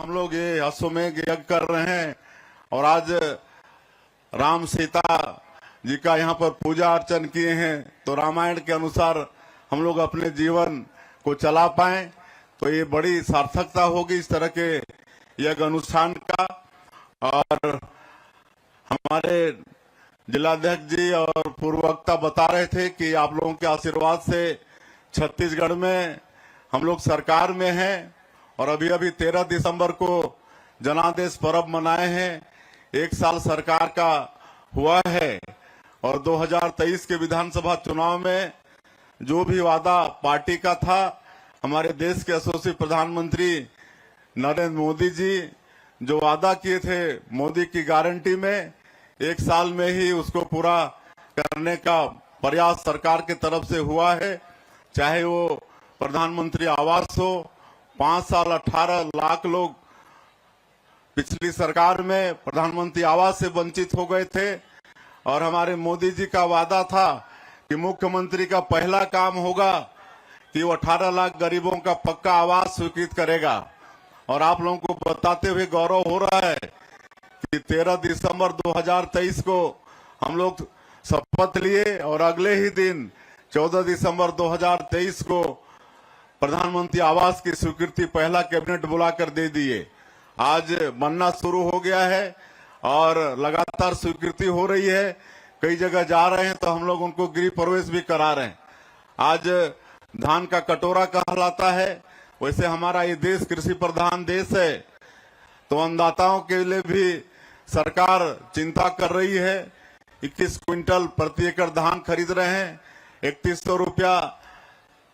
हम लोग ये अश्वमेध यज्ञ कर रहे हैं और आज राम सीता जी का यहाँ पर पूजा अर्चन किए हैं, तो रामायण के अनुसार हम लोग अपने जीवन को चला पाए, तो ये बड़ी सार्थकता होगी इस तरह के यज्ञ अनुष्ठान का। और हमारे जिलाध्यक्ष जी और पूर्व वक्ता बता रहे थे कि आप लोगों के आशीर्वाद से छत्तीसगढ़ में हम लोग सरकार में हैं और अभी अभी 13 दिसंबर को जनादेश पर्व मनाए हैं। 1 साल सरकार का हुआ है और 2023 के विधानसभा चुनाव में जो भी वादा पार्टी का था, हमारे देश के यशस्वी प्रधानमंत्री नरेंद्र मोदी जी जो वादा किए थे मोदी की गारंटी में, 1 साल में ही उसको पूरा करने का प्रयास सरकार की तरफ से हुआ है। चाहे वो प्रधानमंत्री आवास हो, 5 साल 18 लाख लोग पिछली सरकार में प्रधानमंत्री आवास से वंचित हो गए थे और हमारे मोदी जी का वादा था कि मुख्यमंत्री का पहला काम होगा कि वो 18 लाख गरीबों का पक्का आवास स्वीकृत करेगा। और आप लोगों को बताते हुए गौरव हो रहा है कि 13 दिसंबर 2023 को हम लोग शपथ लिए और अगले ही दिन 14 दिसंबर 2023 को प्रधानमंत्री आवास की स्वीकृति पहला कैबिनेट बुलाकर दे दिए। आज बनना शुरू हो गया है और लगातार स्वीकृति हो रही है। कई जगह जा रहे हैं तो हम लोग उनको गृह प्रवेश भी करा रहे हैं। आज धान का कटोरा कहलाता है, वैसे हमारा ये देश कृषि प्रधान देश है, तो अन्नदाताओं के लिए भी सरकार चिंता कर रही है। 21 क्विंटल प्रति एकड़ धान खरीद रहे हैं, 3100 रुपया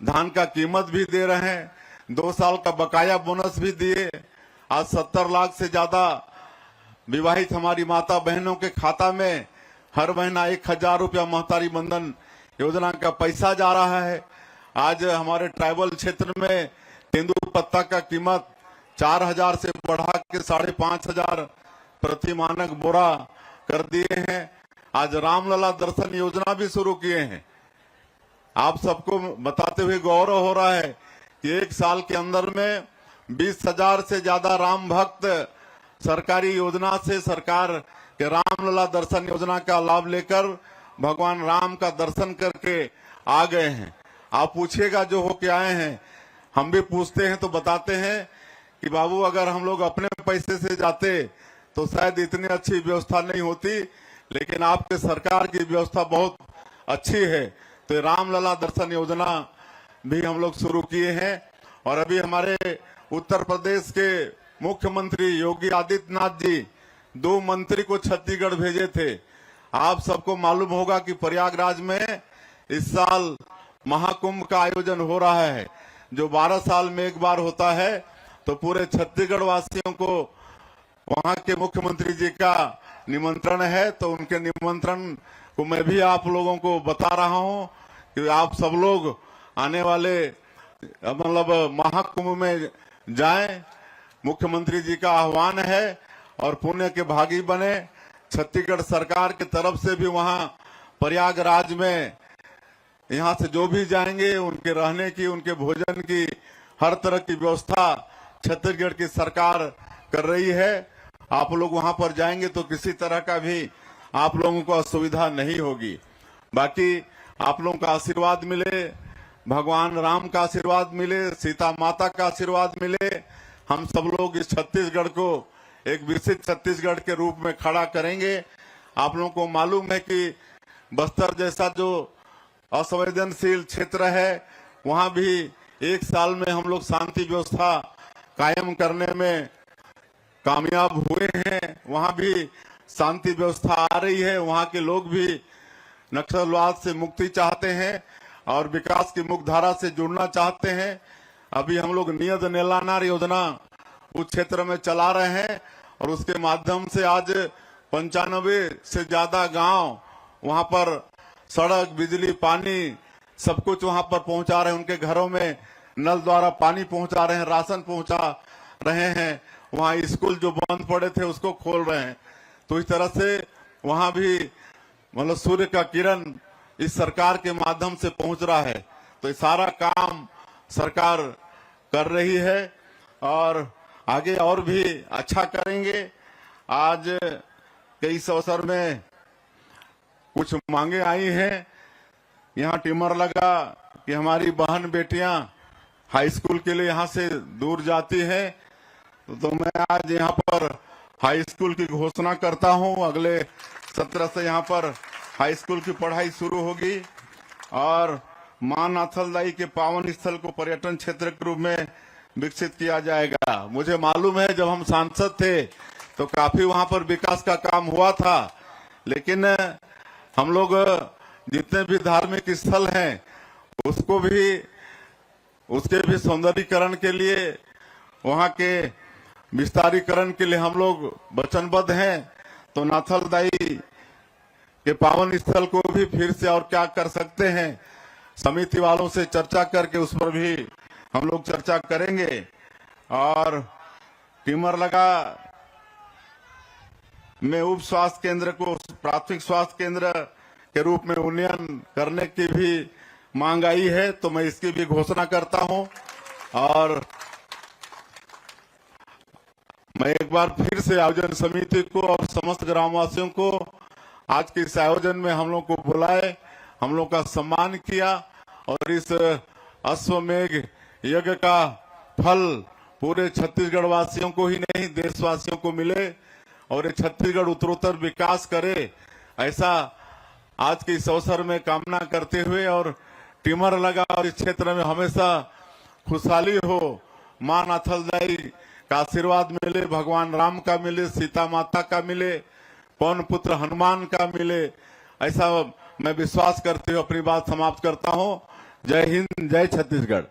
धान का कीमत भी दे रहे हैं, 2 साल का बकाया बोनस भी दिए। आज 70 लाख से ज्यादा विवाहित हमारी माता बहनों के खाता में हर महीना 1000 रुपया महतारी बंधन योजना का पैसा जा रहा है। आज हमारे ट्राइबल क्षेत्र में तेंदुपत्ता का कीमत 4000 से बढ़ा के 5500 प्रति मानक बोरा कर दिए हैं। आज रामलला दर्शन योजना भी शुरू किए हैं। आप सबको बताते हुए गौरव हो रहा है कि 1 साल के अंदर में 20,000 से ज्यादा राम भक्त सरकारी योजना से सरकार के रामलला दर्शन योजना का लाभ लेकर भगवान राम का दर्शन करके आ गए हैं। आप पूछिएगा जो होके आए हैं, हम भी पूछते हैं तो बताते हैं कि बाबू अगर हम लोग अपने पैसे से जाते तो शायद इतनी अच्छी व्यवस्था नहीं होती, लेकिन आपके सरकार की व्यवस्था बहुत अच्छी है। तो रामलला दर्शन योजना भी हम लोग शुरू किए हैं। और अभी हमारे उत्तर प्रदेश के मुख्यमंत्री योगी आदित्यनाथ जी 2 मंत्री को छत्तीसगढ़ भेजे थे। आप सबको मालूम होगा कि प्रयागराज में इस साल महाकुंभ का आयोजन हो रहा है, जो 12 साल में एक बार होता है। तो पूरे छत्तीसगढ़ वासियों को वहां के मुख्यमंत्री जी का निमंत्रण है, तो उनके निमंत्रण को मैं भी आप लोगों को बता रहा हूं कि आप सब लोग आने वाले मतलब महाकुंभ में जाएं। मुख्यमंत्री जी का आह्वान है और पुण्य के भागी बने। छत्तीसगढ़ सरकार की तरफ से भी वहां प्रयागराज में यहाँ से जो भी जाएंगे उनके रहने की, उनके भोजन की, हर तरह की व्यवस्था छत्तीसगढ़ की सरकार कर रही है। आप लोग वहां पर जाएंगे तो किसी तरह का भी आप लोगों को असुविधा नहीं होगी। बाकी आप लोगों का आशीर्वाद मिले, भगवान राम का आशीर्वाद मिले, सीता माता का आशीर्वाद मिले। हम सब लोग इस छत्तीसगढ़ को एक विकसित छत्तीसगढ़ के रूप में खड़ा करेंगे। आप लोगों को मालूम है कि बस्तर जैसा जो असंवेदनशील क्षेत्र है, वहां भी 1 साल में हम लोग शांति व्यवस्था कायम करने में कामयाब हुए हैं। वहां भी शांति व्यवस्था आ रही है। वहां के लोग भी नक्सलवाद से मुक्ति चाहते हैं और विकास की मुख्य धारा से जुड़ना चाहते हैं। अभी हम लोग नियत नेलानार योजना उस क्षेत्र में चला रहे हैं और उसके माध्यम से आज 95 से ज्यादा गांव वहां पर सड़क, बिजली, पानी सब कुछ वहां पर पहुंचा रहे हैं। उनके घरों में नल द्वारा पानी पहुंचा रहे हैं, राशन पहुंचा रहे हैं। वहां स्कूल जो बंद पड़े थे उसको खोल रहे हैं। तो इस तरह से वहां भी मतलब सूर्य का किरण इस सरकार के माध्यम से पहुंच रहा है। तो ये सारा काम सरकार कर रही है और आगे और भी अच्छा करेंगे। आज कई इस अवसर में कुछ मांगे आई हैं। यहाँ टिमर लगा कि हमारी बहन बेटियां हाई स्कूल के लिए यहाँ से दूर जाती हैं, तो मैं आज यहाँ पर हाई स्कूल की घोषणा करता हूँ। अगले 17 से यहाँ पर हाई स्कूल की पढ़ाई शुरू होगी और मां नाथलदाई के पावन स्थल को पर्यटन क्षेत्र के रूप में विकसित किया जाएगा। मुझे मालूम है जब हम सांसद थे तो काफी वहां पर विकास का काम हुआ था, लेकिन हम लोग जितने भी धार्मिक स्थल हैं उसके भी सौंदर्यीकरण के लिए, वहां के विस्तारीकरण के लिए हम लोग वचनबद्ध हैं। तो नाथलदाई के पावन स्थल को भी फिर से और क्या कर सकते हैं, समिति वालों से चर्चा करके उस पर भी हम लोग चर्चा करेंगे। और टिमर लगा में उप स्वास्थ्य केंद्र को प्राथमिक स्वास्थ्य केंद्र के रूप में उन्नयन करने की भी मांग आई है, तो मैं इसकी भी घोषणा करता हूं। और मैं एक बार फिर से आयोजन समिति को और समस्त ग्रामवासियों को आज के इस आयोजन में हम लोग को बुलाए, हम लोग का सम्मान किया और इस अश्वमेघ यज्ञ का फल पूरे छत्तीसगढ़ वासियों को ही नहीं देशवासियों को मिले और ये छत्तीसगढ़ उत्तरोत्तर विकास करे, ऐसा आज के इस अवसर में कामना करते हुए और टिमर लगा और इस क्षेत्र में हमेशा खुशहाली हो, मां नाथलदाई का आशीर्वाद मिले, भगवान राम का मिले, सीता माता का मिले, पवन पुत्र हनुमान का मिले, ऐसा मैं विश्वास करते हुए अपनी बात समाप्त करता हूं। जय हिंद, जय छत्तीसगढ़।